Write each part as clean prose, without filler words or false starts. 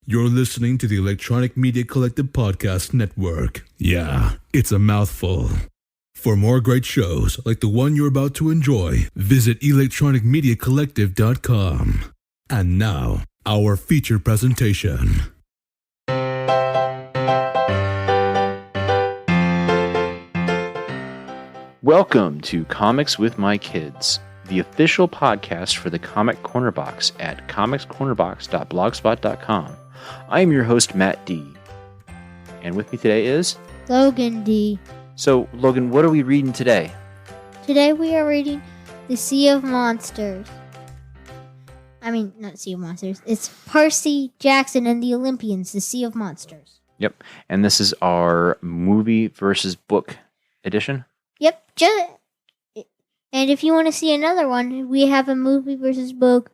You're listening to the Electronic Media Collective Podcast Network. Yeah, it's a mouthful. For more great shows like the one you're about to enjoy, visit electronicmediacollective.com. And now, our feature presentation. Welcome to Comics with My Kids, the official podcast for the Comic Corner Box at comicscornerbox.blogspot.com. I am your host, Matt D. And with me today is... Logan D. So, Logan, what are we reading today? Today we are reading The Sea of Monsters. Not Sea of Monsters. It's Percy Jackson and the Olympians, The Sea of Monsters. Yep, and this is our movie versus book edition? Yep, and if you want to see another one, we have a movie versus book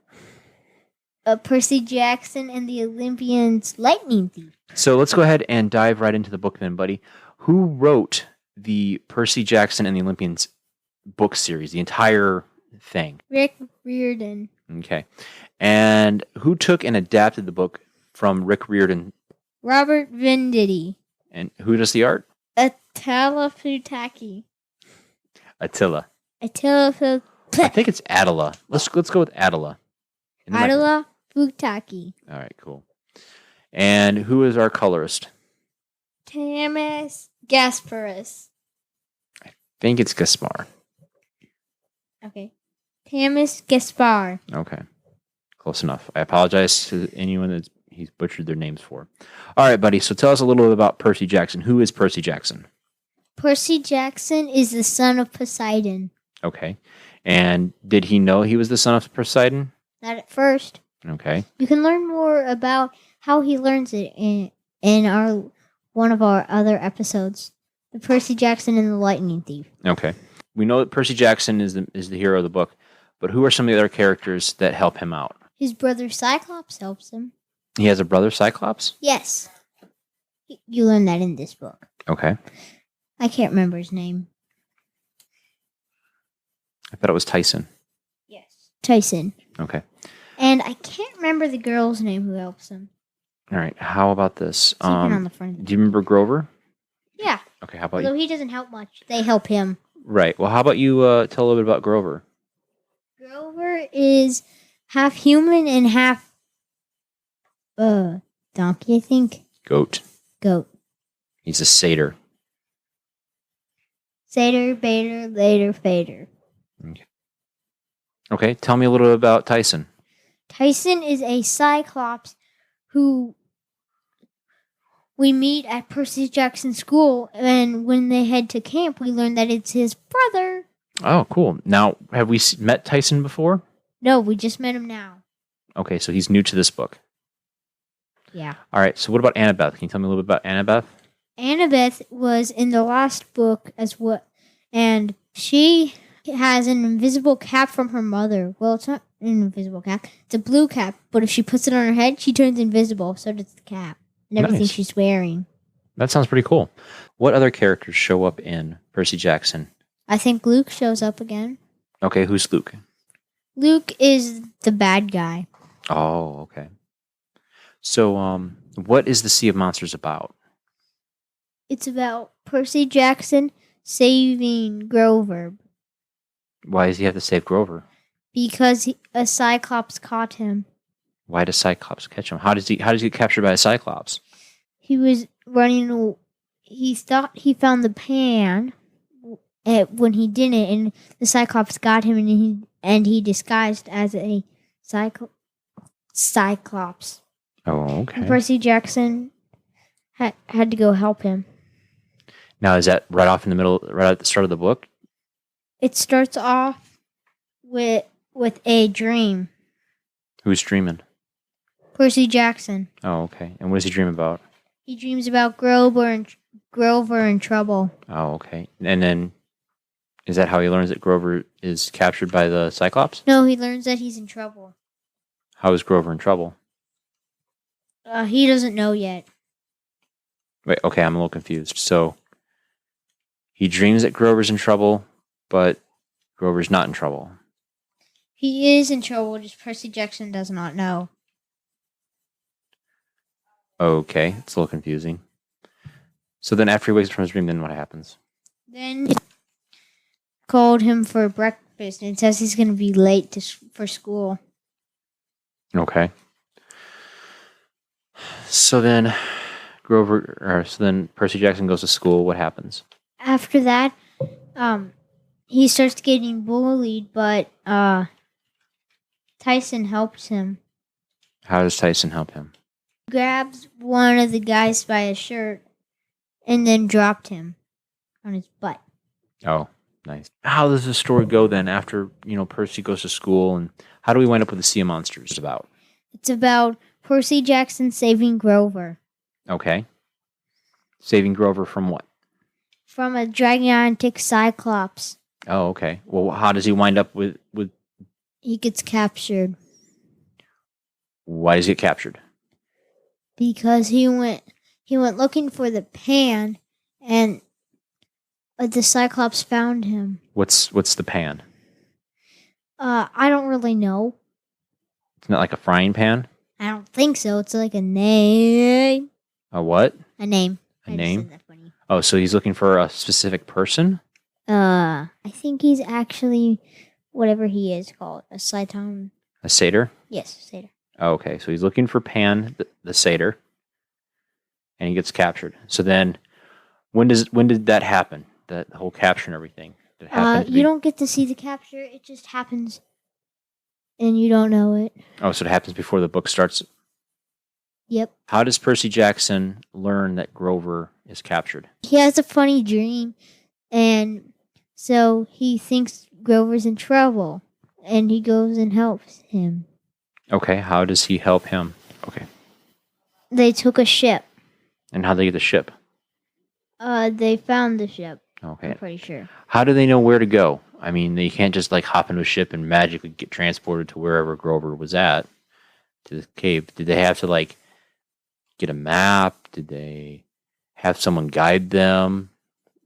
of Percy Jackson and the Olympians, Lightning Thief. So let's go ahead and dive right into the book then, buddy. Who wrote the Percy Jackson and the Olympians book series, the entire thing? Riordan. Okay. And who took and adapted the book from Rick Riordan? Robert Venditti. And who does the art? Attila Futaki. Attila. I think it's Attila. Let's go with Attila. Attila Futaki. All right, cool. And who is our colorist? Tamas Gasparis. I think it's Gaspar. Okay. Tamas Gaspar. Okay. Close enough. I apologize to anyone that he's butchered their names for. All right, buddy. So tell us a little bit about Percy Jackson. Who is Percy Jackson? Percy Jackson is the son of Poseidon. Okay. And did he know he was the son of Poseidon? Not at first. Okay. You can learn more about how he learns it in one of our other episodes, the Percy Jackson and the Lightning Thief. Okay. We know that Percy Jackson is the hero of the book, but who are some of the other characters that help him out? His brother Cyclops helps him. He has a brother, Cyclops? Yes. You learn that in this book. Okay. I can't remember his name. I thought it was Tyson. Yes. Tyson. Okay. And I can't remember the girl's name who helps him. All right. How about this? On the front. Do you remember Grover? Yeah. Okay. How about Although he doesn't help much, they help him. Right. Well, how about you tell a little bit about Grover? Grover is half human and half donkey, I think. Goat. He's a satyr. Satyr, Bader, later, Fader. Okay. Tell me a little bit about Tyson. Tyson is a Cyclops who we meet at Percy Jackson School, and when they head to camp, we learn that it's his brother. Oh, cool. Now, have we met Tyson before? No, we just met him now. Okay, so he's new to this book. Yeah. All right, so what about Annabeth? Can you tell me a little bit about Annabeth? Annabeth was in the last book as well, and she has an invisible cap from her mother. Well, it's not an invisible cap. It's a blue cap, but if she puts it on her head, she turns invisible. So does the cap and everything Nice. she's wearing. That sounds pretty cool. What other characters show up in Percy Jackson? I think Luke shows up again. Okay, who's Luke? Luke is the bad guy. Oh, okay. So, what is the Sea of Monsters about? It's about Percy Jackson saving Grover Why does he have to save Grover? because a Cyclops caught him. Why does Cyclops catch him? How does he get captured by a Cyclops? He was running. He thought he found the pan when he didn't, and the Cyclops got him, and he disguised as a Cyclops. Oh, okay. And Percy Jackson had to go help him. Now, is that right off in the middle, right at the start of the book? It starts off with a dream. Who's dreaming? Percy Jackson. Oh, okay. And what does he dream about? He dreams about Grover in trouble. Oh, okay. And then, is that how he learns that Grover is captured by the Cyclops? No, he learns that he's in trouble. How is Grover in trouble? He doesn't know yet. Wait, okay, I'm a little confused. So, he dreams that Grover's in trouble, but Grover's not in trouble. He is in trouble, just Percy Jackson does not know. Okay, it's a little confusing. So then after he wakes up from his dream, then what happens? Then he called him for breakfast and says he's going to be late for school. Okay. So then Percy Jackson goes to school. What happens? After that, he starts getting bullied, but Tyson helps him. How does Tyson help him? Grabs one of the guys by his shirt and then dropped him on his butt. Oh, nice. How does the story go then after, Percy goes to school, and how do we wind up with the Sea of Monsters about? It's about Percy Jackson saving Grover. Okay. Saving Grover from what? From a gigantic cyclops. Oh, okay. Well, how does he wind up with... He gets captured. Why does he get captured? Because he went looking for the pan, and the cyclops found him. What's the pan? I don't really know. It's not like a frying pan? I don't think so. It's like a name. A what? A name. A name? Oh, so he's looking for a specific person? I think he's actually whatever he is called. A Saiton. A satyr? Yes, satyr. Oh, okay, so he's looking for Pan, the satyr, and he gets captured. So then, when did that happen? That whole capture and everything? Did it happen You don't get to see the capture. It just happens, and you don't know it. Oh, so it happens before the book starts? Yep. How does Percy Jackson learn that Grover is captured? He has a funny dream, and so he thinks Grover's in trouble, and he goes and helps him. Okay, how does he help him? Okay. They took a ship. And how do they get the ship? They found the ship. Okay. I'm pretty sure. How do they know where to go? I mean, they can't just hop into a ship and magically get transported to wherever Grover was at, to the cave. Did they have to get a map? Did they have someone guide them?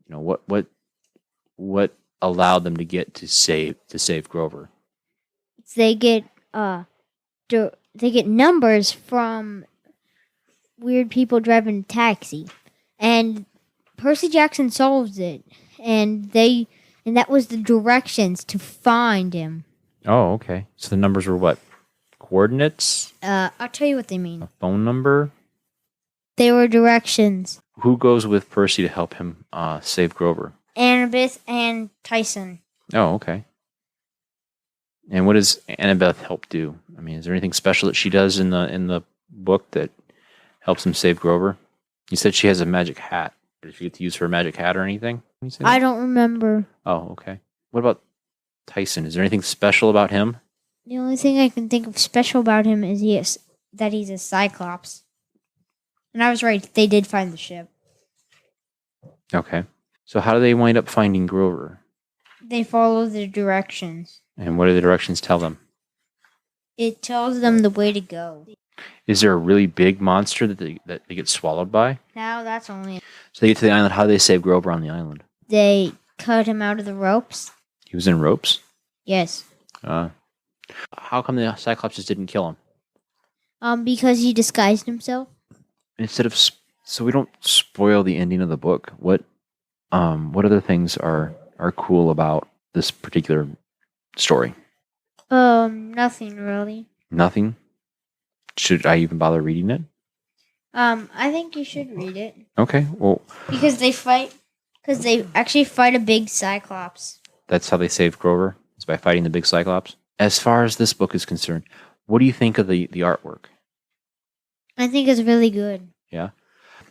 What allowed them to get to save Grover? They get numbers from weird people driving a taxi, and Percy Jackson solves it, and that was the directions to find him. Oh, okay. So the numbers were what? Coordinates? I'll tell you what they mean. A phone number? They were directions. Who goes with Percy to help him save Grover? Annabeth and Tyson. Oh, okay. And what does Annabeth help do? I mean, is there anything special that she does in the book that helps him save Grover? You said she has a magic hat. Did she get to use her magic hat or anything? I don't remember. Oh, okay. What about Tyson? Is there anything special about him? The only thing I can think of special about him is that he's a cyclops. And I was right. They did find the ship. Okay. So how do they wind up finding Grover? They follow the directions. And what do the directions tell them? It tells them the way to go. Is there a really big monster that they get swallowed by? Now that's only... So they get to the island. How do they save Grover on the island? They cut him out of the ropes. He was in ropes? Yes. How come the Cyclops just didn't kill him? Because he disguised himself. Instead of... So we don't spoil the ending of the book. What other things are cool about this particular story? Nothing really. Nothing? Should I even bother reading it? I think you should read it. Okay, well... Because they actually fight a big Cyclops. That's how they save Grover? Is by fighting the big Cyclops? As far as this book is concerned, what do you think of the artwork? I think it's really good. Yeah?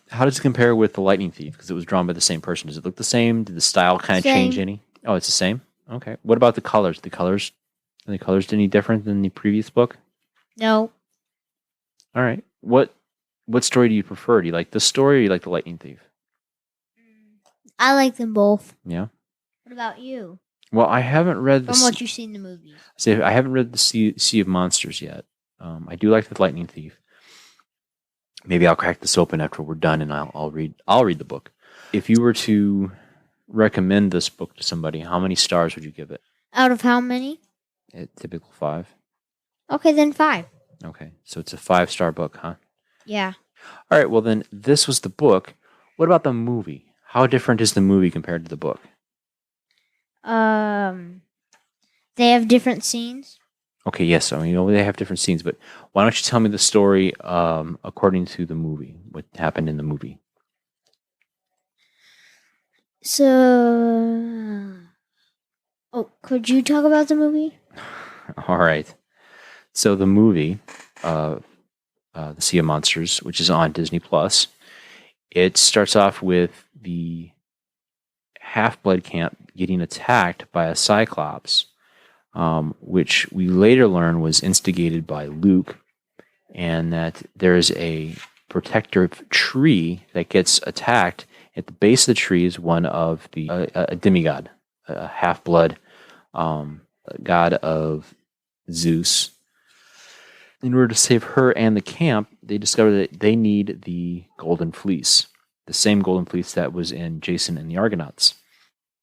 How does it compare with The Lightning Thief? Because it was drawn by the same person. Does it look the same? Did the style kind of change any? Oh, it's the same? Okay. What about the colors? Are the colors any different than the previous book? No. All right. What story do you prefer? Do you like this story or do you like The Lightning Thief? I like them both. Yeah? What about you? Well, I haven't read From what you've seen in the movies. See, I haven't read the Sea of Monsters yet. I do like The Lightning Thief. Maybe I'll crack this open after we're done, and I'll read the book. If you were to recommend this book to somebody, how many stars would you give it? Out of how many? Typical 5. Okay, then 5. Okay, so it's a 5-star book, huh? Yeah. All right, well then, this was the book. What about the movie? How different is the movie compared to the book? They have different scenes. Okay, yes, I mean, they have different scenes, but why don't you tell me the story according to the movie? What happened in the movie? So, could you talk about the movie? All right. So the movie, The Sea of Monsters, which is on Disney Plus, it starts off with the Half-Blood camp getting attacked by a Cyclops, which we later learn was instigated by Luke, and that there is a protective tree that gets attacked. At the base of the tree is one of the a demigod, a half-blood god of Zeus. In order to save her and the camp, they discover that they need the Golden Fleece, the same Golden Fleece that was in Jason and the Argonauts.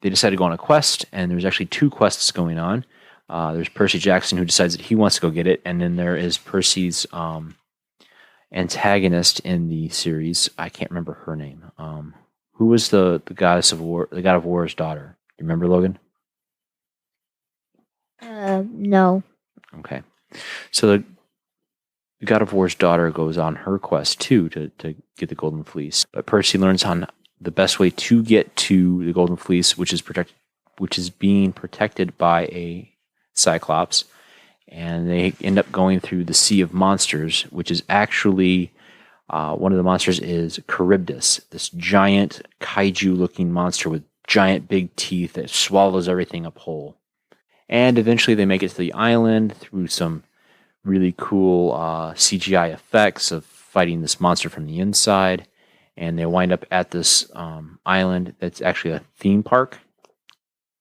They decide to go on a quest, and there's actually two quests going on. There's Percy Jackson, who decides that he wants to go get it, and then there is Percy's antagonist in the series. I can't remember her name. Who was the goddess of war, the god of war's daughter? You remember, Logan? No. Okay. So the god of war's daughter goes on her quest too to get the Golden Fleece. But Percy learns on the best way to get to the Golden Fleece, which is being protected by a Cyclops, and they end up going through the Sea of Monsters, which is actually one of the monsters is Charybdis, this giant kaiju-looking monster with giant big teeth that swallows everything up whole. And eventually they make it to the island through some really cool CGI effects of fighting this monster from the inside. And they wind up at this island that's actually a theme park.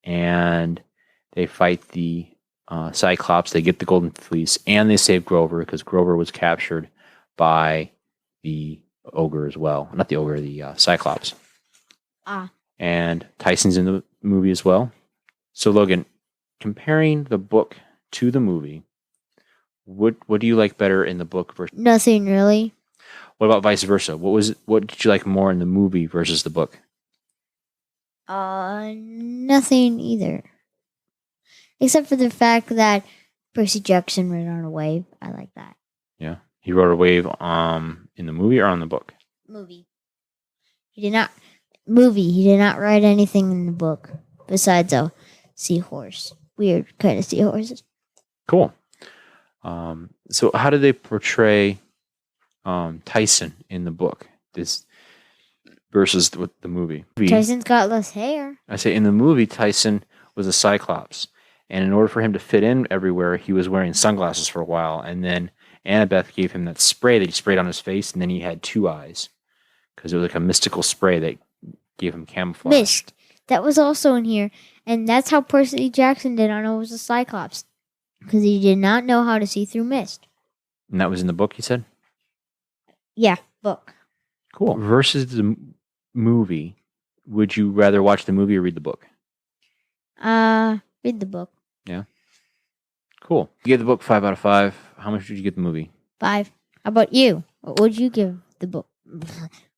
And they fight the Cyclops. They get the Golden Fleece, and they save Grover, because Grover was captured by the ogre as well. Not the ogre, the Cyclops. And Tyson's in the movie as well. So, Logan, comparing the book to the movie, what do you like better in the book versus? Nothing really. What about vice versa? What did you like more in the movie versus the book? Nothing either. Except for the fact that Percy Jackson ran on a wave. I like that. Yeah. He rode a wave in the movie or on the book? Movie. He did not write anything in the book besides a seahorse. Weird kind of seahorses. Cool. So how did they portray Tyson in the book this versus the movie? Tyson's got less hair. I say in the movie, Tyson was a Cyclops. And in order for him to fit in everywhere, he was wearing sunglasses for a while. And then Annabeth gave him that spray that he sprayed on his face, and then he had two eyes. Because it was like a mystical spray that gave him camouflage. Mist. That was also in here. And that's how Percy Jackson did not know it was a Cyclops. Because he did not know how to see through mist. And that was in the book, you said? Yeah, book. Cool. Versus the movie, would you rather watch the movie or read the book? Read the book. Yeah. Cool. You gave the book 5 out of 5. How much did you give the movie? 5. How about you? What would you give the book?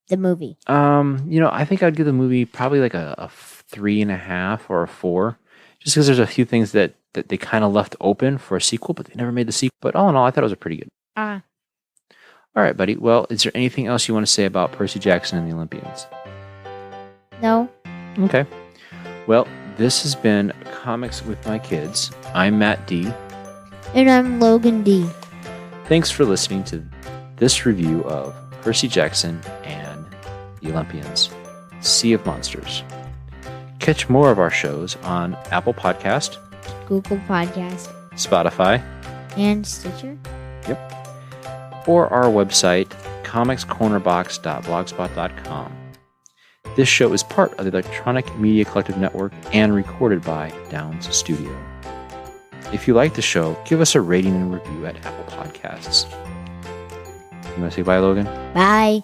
The movie? I think I'd give the movie probably like a 3.5 or a 4. Just because there's a few things that they kind of left open for a sequel, but they never made the sequel. But all in all, I thought it was a pretty good. All right, buddy. Well, is there anything else you want to say about Percy Jackson and the Olympians? No. Okay. Well, this has been Comics with My Kids. I'm Matt D. And I'm Logan D. Thanks for listening to this review of Percy Jackson and the Olympians, Sea of Monsters. Catch more of our shows on Apple Podcast, Google Podcast, Spotify, and Stitcher. Yep. Or our website, comicscornerbox.blogspot.com. This show is part of the Electronic Media Collective Network and recorded by Downs Studio. If you like the show, give us a rating and review at Apple Podcasts. You want to say bye, Logan? Bye.